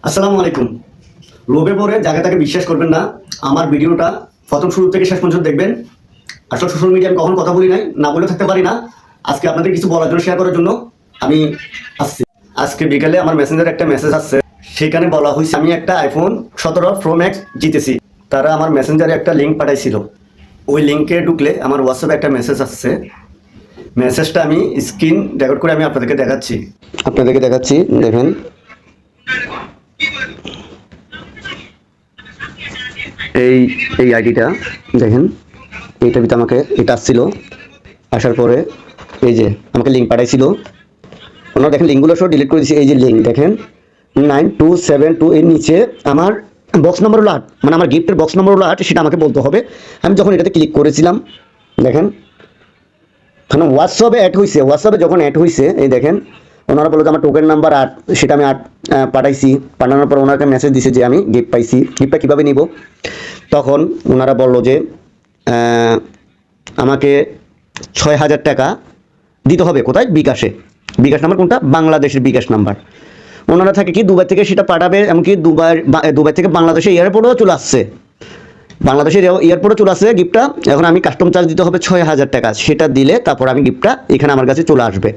আসসালামু আলাইকুম। লোভে পড়ে যাকে তাকে বিশ্বাস করবেন না। আমার ভিডিওটা প্রথম শুরু থেকে শেষ পর্যন্ত দেখবেন। আসলে সোশ্যাল মিডিয়ায় আমি কখনো কথা বলি নাই, না বলে থাকতে পারি না। আজকে আপনাদের কিছু বলার জন্য, শেয়ার করার জন্য আমি আসছি। আজকে বিকালে আমার মেসেঞ্জারে একটা মেসেজ আসছে, সেখানে বলা হয়েছে আমি একটা আইফোন 17 প্রো ম্যাক্স জিতেছি। তারা আমার মেসেঞ্জারে একটা লিঙ্ক পাঠাইছিল। ওই লিঙ্কে ঢুকলে আমার হোয়াটসঅ্যাপে একটা মেসেজ আসছে। মেসেজটা আমি স্ক্রিন রেকর্ড করে আমি আপনাদেরকে দেখাচ্ছি। দেখেন, এই এই আইডিটা দেখেন, এইটার ভিতরে আমাকে এটা আসছিল। আসার পরে এই যে আমাকে লিঙ্ক পাঠাইছিল। ওনারা দেখেন লিঙ্কগুলো সব ডিলিট করে দিয়েছে। এই যে লিঙ্ক দেখেন 9272, এর নিচে আমার বক্স নম্বর হলো 8, মানে আমার গিফটের বক্স নম্বর হলো 8, সেটা আমাকে বলতে হবে। আমি যখন এটাতে ক্লিক করেছিলাম, দেখেন মানে হোয়াটসঅ্যাপে যখন অ্যাড হয়েছে, এই দেখেন ওনারা বললো যে আমার টোকেন নাম্বার 8, সেটা আমি 8 পাঠাইছি। পাঠানোর পর ওনাকে মেসেজ দিছে যে আমি গিফট পাইছি। গিফটটা কীভাবে নিব? তখন ওনারা বললো যে আমাকে 6000 টাকা দিতে হবে। কোথায়? বিকাশে। বিকাশ নাম্বার কোনটা? বাংলাদেশের বিকাশ নাম্বার। ওনারা থাকে কি দুবাই থেকে সেটা পাঠাবে, এমনকি দুবাই থেকে বাংলাদেশে এয়ারপোর্টেও চলে আসছে। বাংলাদেশের এয়ারপোর্টে চলে আসছে গিফটটা। এখন আমি কাস্টম চার্জ দিতে হবে 6000 টাকা। সেটা দিলে তারপর আমি গিফটটা এখানে আমার কাছে চলে আসবে।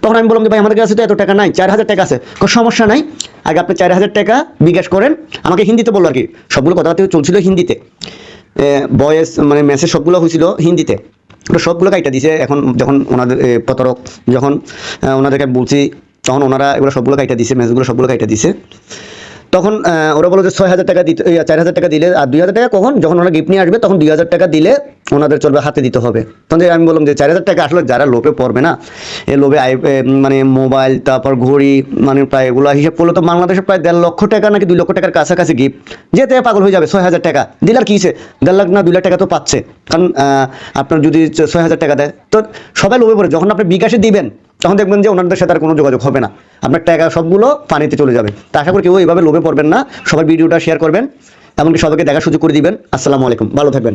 তখন আমি বললাম যে ভাই আমার কাছে তো এত টাকা নাই, 4000 টাকা আছে। সমস্যা নাই, আগে আপনি 4000 টাকা বিকাশ করেন। আমাকে হিন্দিতে বললো আর কি, সবগুলো কথাবার্তা চলছিল হিন্দিতে। ভয়েস মানে মেসেজ সবগুলো হয়েছিল হিন্দিতে। তো সবগুলো কাইটা দিছে। এখন যখন ওনাদের প্রতারক যখন ওনাদেরকে বলছি, তখন ওনারা এগুলো সবগুলো কাইটা দিছে, মেসেজগুলো সবগুলো কাইটা দিছে। তখন ওরা বলো যে 6000 টাকা দিতে, 4000 টাকা দিলে, আর 2000 টাকা কখন? যখন ওরা গিফট নিয়ে আসবে তখন 2000 টাকা দিলে ওনাদের চলবে, হাতে দিতে হবে। তখন আমি বললাম যে 4000 টাকা আসলে যারা লোভে পড়বে না, এই লোভে মানে মোবাইল, তারপর ঘড়ি, মানে প্রায় এগুলো হিসাব করলে তো বাংলাদেশে প্রায় 1.5 লক্ষ টাকা নাকি 2 লক্ষ টাকার কাছাকাছি গিফট। যেতে পাগল হয়ে যাবে। 6000 টাকা দিলে আর কি হয়েছে? 1.5 লাখ না 2 লাখ টাকা তো পাচ্ছে। কারণ আপনার যদি 6000 টাকা দেয়, তো সবাই লোভে পড়ে। যখন আপনি বিকাশে দিবেন তখন দেখবেন যে ওনাদের সাথে আর কোনো যোগাযোগ হবে না, আপনার টাকা সবগুলো পানিতে চলে যাবে। তা আশা করি কেউ এইভাবে লোভে পড়বেন না। সবাই ভিডিওটা শেয়ার করবেন, এমনকি সবাইকে দেখার সুযোগ করে দিবেন। আসসালামু আলাইকুম, ভালো থাকবেন।